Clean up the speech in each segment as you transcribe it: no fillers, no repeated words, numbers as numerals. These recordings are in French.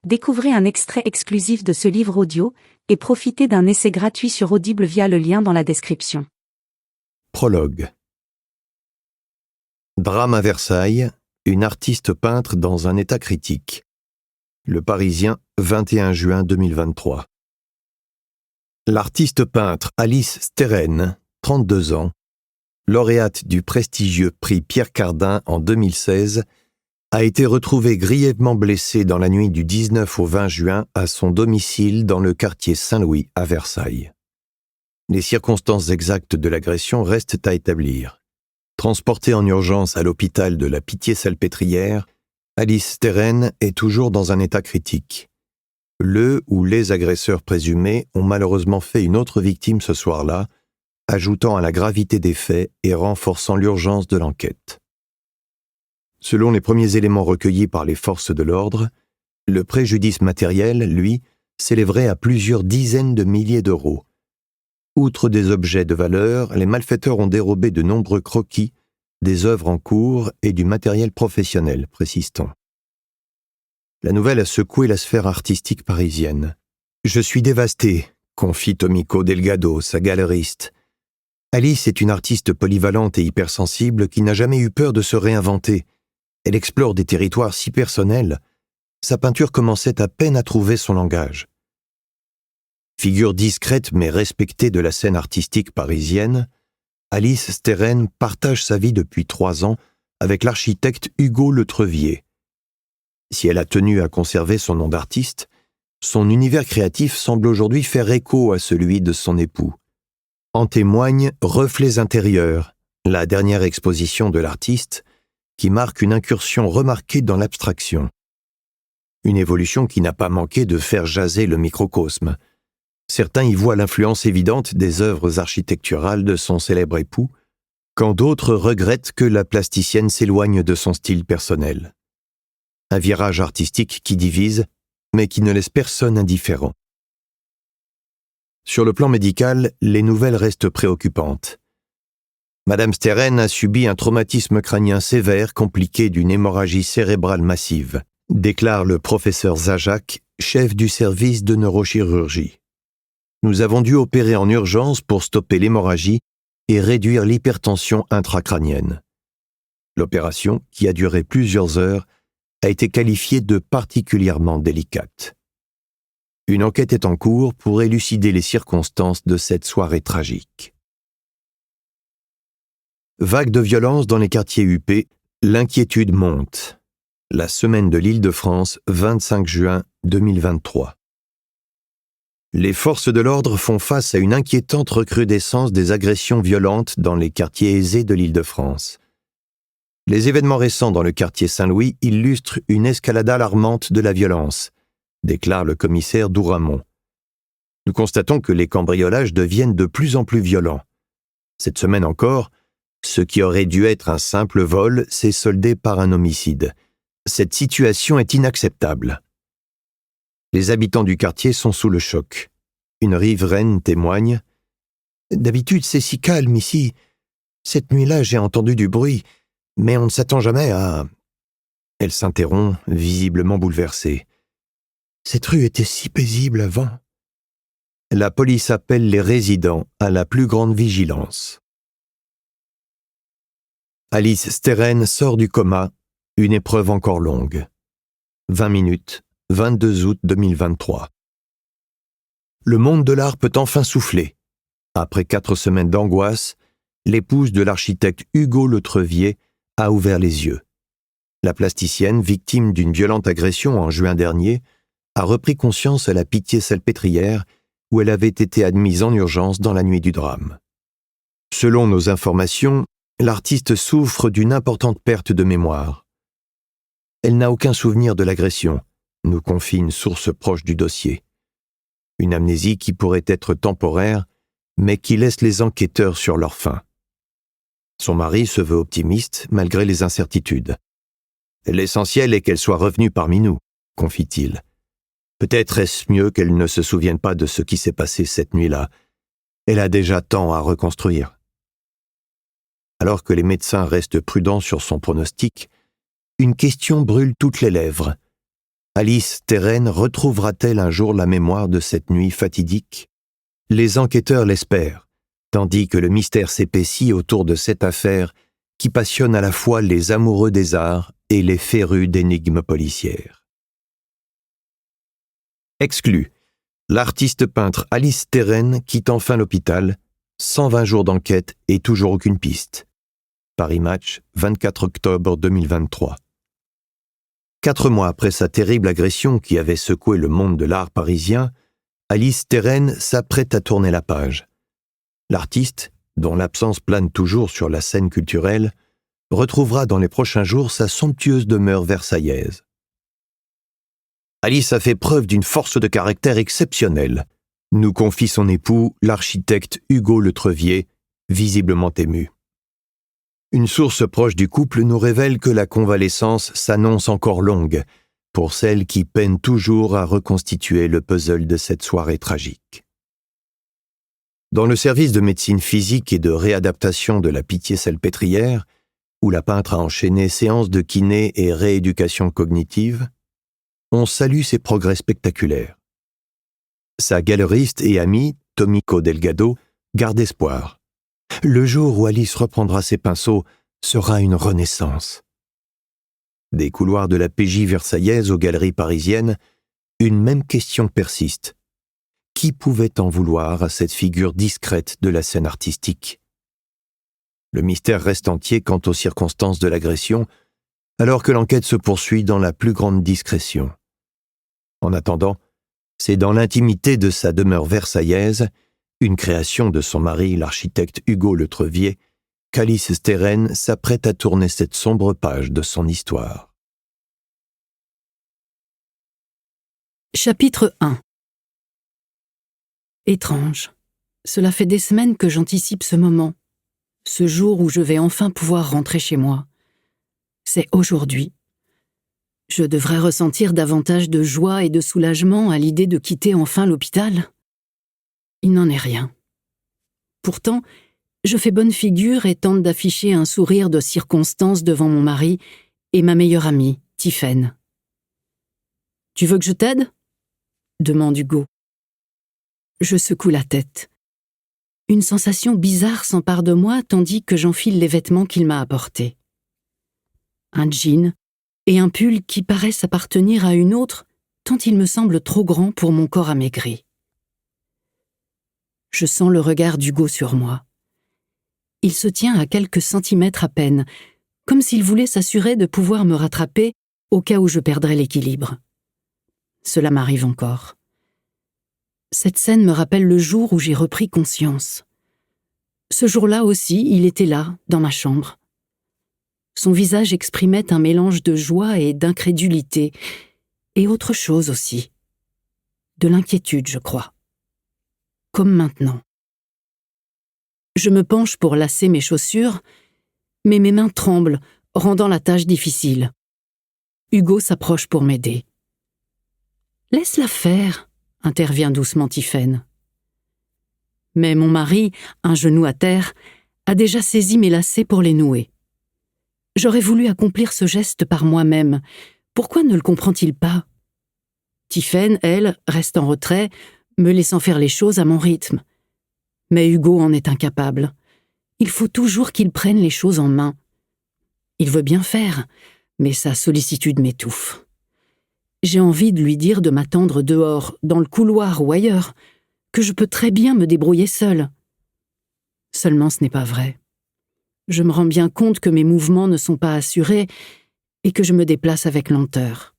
Découvrez un extrait exclusif de ce livre audio et profitez d'un essai gratuit sur Audible via le lien dans la description. Prologue. Drame à Versailles, une artiste peintre dans un état critique. Le Parisien, 21 juin 2023. L'artiste peintre Alice Sterren, 32 ans, lauréate du prestigieux prix Pierre Cardin en 2016, a été retrouvée grièvement blessée dans la nuit du 19 au 20 juin à son domicile dans le quartier Saint-Louis à Versailles. Les circonstances exactes de l'agression restent à établir. Transportée en urgence à l'hôpital de la Pitié-Salpêtrière, Alice Sterren est toujours dans un état critique. Le ou les agresseurs présumés ont malheureusement fait une autre victime ce soir-là, ajoutant à la gravité des faits et renforçant l'urgence de l'enquête. Selon les premiers éléments recueillis par les forces de l'ordre, le préjudice matériel, lui, s'élèverait à plusieurs dizaines de milliers d'euros. Outre des objets de valeur, les malfaiteurs ont dérobé de nombreux croquis, des œuvres en cours et du matériel professionnel, précise-t-on. La nouvelle a secoué la sphère artistique parisienne. « Je suis dévasté », confie Tomiko Delgado, sa galeriste. Alice est une artiste polyvalente et hypersensible qui n'a jamais eu peur de se réinventer. Elle explore des territoires si personnels. Sa peinture commençait à peine à trouver son langage. Figure discrète mais respectée de la scène artistique parisienne, Alice Sterren partage sa vie depuis 3 ans avec l'architecte Hugo Le Trevier. Si elle a tenu à conserver son nom d'artiste, son univers créatif semble aujourd'hui faire écho à celui de son époux. En témoigne Reflets intérieurs, la dernière exposition de l'artiste, qui marque une incursion remarquée dans l'abstraction. Une évolution qui n'a pas manqué de faire jaser le microcosme. Certains y voient l'influence évidente des œuvres architecturales de son célèbre époux, quand d'autres regrettent que la plasticienne s'éloigne de son style personnel. Un virage artistique qui divise, mais qui ne laisse personne indifférent. Sur le plan médical, les nouvelles restent préoccupantes. Madame Sterren a subi un traumatisme crânien sévère compliqué d'une hémorragie cérébrale massive, déclare le professeur Zajac, chef du service de neurochirurgie. Nous avons dû opérer en urgence pour stopper l'hémorragie et réduire l'hypertension intracrânienne. L'opération, qui a duré plusieurs heures, a été qualifiée de particulièrement délicate. Une enquête est en cours pour élucider les circonstances de cette soirée tragique. Vague de violence dans les quartiers huppés, l'inquiétude monte. La semaine de l'Île-de-France, 25 juin 2023. Les forces de l'ordre font face à une inquiétante recrudescence des agressions violentes dans les quartiers aisés de l'Île-de-France. Les événements récents dans le quartier Saint-Louis illustrent une escalade alarmante de la violence, déclare le commissaire Douramont. Nous constatons que les cambriolages deviennent de plus en plus violents. Cette semaine encore, ce qui aurait dû être un simple vol s'est soldé par un homicide. Cette situation est inacceptable. Les habitants du quartier sont sous le choc. Une riveraine témoigne. « D'habitude, c'est si calme ici. Cette nuit-là, j'ai entendu du bruit, mais on ne s'attend jamais à... » Elle s'interrompt, visiblement bouleversée. « Cette rue était si paisible avant. » La police appelle les résidents à la plus grande vigilance. Alice Sterren sort du coma, une épreuve encore longue. 20 minutes, 22 août 2023. Le monde de l'art peut enfin souffler. Après 4 semaines d'angoisse, l'épouse de l'architecte Hugo Le Trevier a ouvert les yeux. La plasticienne, victime d'une violente agression en juin dernier, a repris conscience à la Pitié-Salpêtrière où elle avait été admise en urgence dans la nuit du drame. Selon nos informations, l'artiste souffre d'une importante perte de mémoire. Elle n'a aucun souvenir de l'agression, nous confie une source proche du dossier. Une amnésie qui pourrait être temporaire, mais qui laisse les enquêteurs sur leur faim. Son mari se veut optimiste malgré les incertitudes. « L'essentiel est qu'elle soit revenue parmi nous », confie-t-il. « Peut-être est-ce mieux qu'elle ne se souvienne pas de ce qui s'est passé cette nuit-là. Elle a déjà tant à reconstruire. » Alors que les médecins restent prudents sur son pronostic, une question brûle toutes les lèvres. Alice Terren retrouvera-t-elle un jour la mémoire de cette nuit fatidique? Les enquêteurs l'espèrent, tandis que le mystère s'épaissit autour de cette affaire qui passionne à la fois les amoureux des arts et les férus d'énigmes policières. Exclu, l'artiste peintre Alice Terren quitte enfin l'hôpital, 120 jours d'enquête et toujours aucune piste. Paris Match, 24 octobre 2023. 4 mois après sa terrible agression qui avait secoué le monde de l'art parisien, Alice Terren s'apprête à tourner la page. L'artiste, dont l'absence plane toujours sur la scène culturelle, retrouvera dans les prochains jours sa somptueuse demeure versaillaise. Alice a fait preuve d'une force de caractère exceptionnelle, nous confie son époux, l'architecte Hugo Le Trevier, visiblement ému. Une source proche du couple nous révèle que la convalescence s'annonce encore longue, pour celle qui peine toujours à reconstituer le puzzle de cette soirée tragique. Dans le service de médecine physique et de réadaptation de la Pitié-Salpêtrière, où la peintre a enchaîné séances de kiné et rééducation cognitive, on salue ses progrès spectaculaires. Sa galeriste et amie, Tomiko Delgado, garde espoir. Le jour où Alice reprendra ses pinceaux sera une renaissance. Des couloirs de la PJ versaillaise aux galeries parisiennes, une même question persiste. Qui pouvait en vouloir à cette figure discrète de la scène artistique? Le mystère reste entier quant aux circonstances de l'agression, alors que l'enquête se poursuit dans la plus grande discrétion. En attendant, c'est dans l'intimité de sa demeure versaillaise, une création de son mari, l'architecte Hugo Le Trevier, qu'Alice Terren s'apprête à tourner cette sombre page de son histoire. Chapitre 1. Étrange. Cela fait des semaines que j'anticipe ce moment, ce jour où je vais enfin pouvoir rentrer chez moi. C'est aujourd'hui. Je devrais ressentir davantage de joie et de soulagement à l'idée de quitter enfin l'hôpital. Il n'en est rien. Pourtant, je fais bonne figure et tente d'afficher un sourire de circonstance devant mon mari et ma meilleure amie, Tiffaine. « Tu veux que je t'aide ?» demande Hugo. Je secoue la tête. Une sensation bizarre s'empare de moi tandis que j'enfile les vêtements qu'il m'a apportés. Un jean et un pull qui paraissent appartenir à une autre tant il me semble trop grand pour mon corps amaigri. Je sens le regard d'Hugo sur moi. Il se tient à quelques centimètres à peine, comme s'il voulait s'assurer de pouvoir me rattraper au cas où je perdrais l'équilibre. Cela m'arrive encore. Cette scène me rappelle le jour où j'ai repris conscience. Ce jour-là aussi, il était là, dans ma chambre. Son visage exprimait un mélange de joie et d'incrédulité, et autre chose aussi. De l'inquiétude, je crois. Comme maintenant. Je me penche pour lasser mes chaussures, mais mes mains tremblent, rendant la tâche difficile. Hugo s'approche pour m'aider. « Laisse-la faire », intervient doucement Tiffaine. Mais mon mari, un genou à terre, a déjà saisi mes lacets pour les nouer. J'aurais voulu accomplir ce geste par moi-même. Pourquoi ne le comprend-il pas? Tiffaine, elle, reste en retrait, me laissant faire les choses à mon rythme. Mais Hugo en est incapable. Il faut toujours qu'il prenne les choses en main. Il veut bien faire, mais sa sollicitude m'étouffe. J'ai envie de lui dire de m'attendre dehors, dans le couloir ou ailleurs, que je peux très bien me débrouiller seule. Seulement ce n'est pas vrai. Je me rends bien compte que mes mouvements ne sont pas assurés et que je me déplace avec lenteur.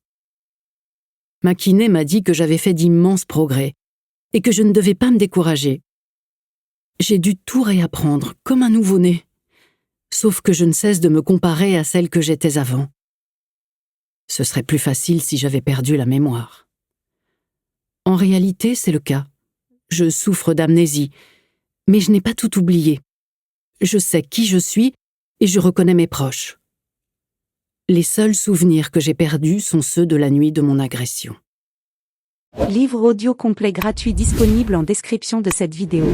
Ma kiné m'a dit que j'avais fait d'immenses progrès et que je ne devais pas me décourager. J'ai dû tout réapprendre, comme un nouveau-né, sauf que je ne cesse de me comparer à celle que j'étais avant. Ce serait plus facile si j'avais perdu la mémoire. En réalité, c'est le cas. Je souffre d'amnésie, mais je n'ai pas tout oublié. Je sais qui je suis et je reconnais mes proches. Les seuls souvenirs que j'ai perdus sont ceux de la nuit de mon agression. Livre audio complet gratuit disponible en description de cette vidéo.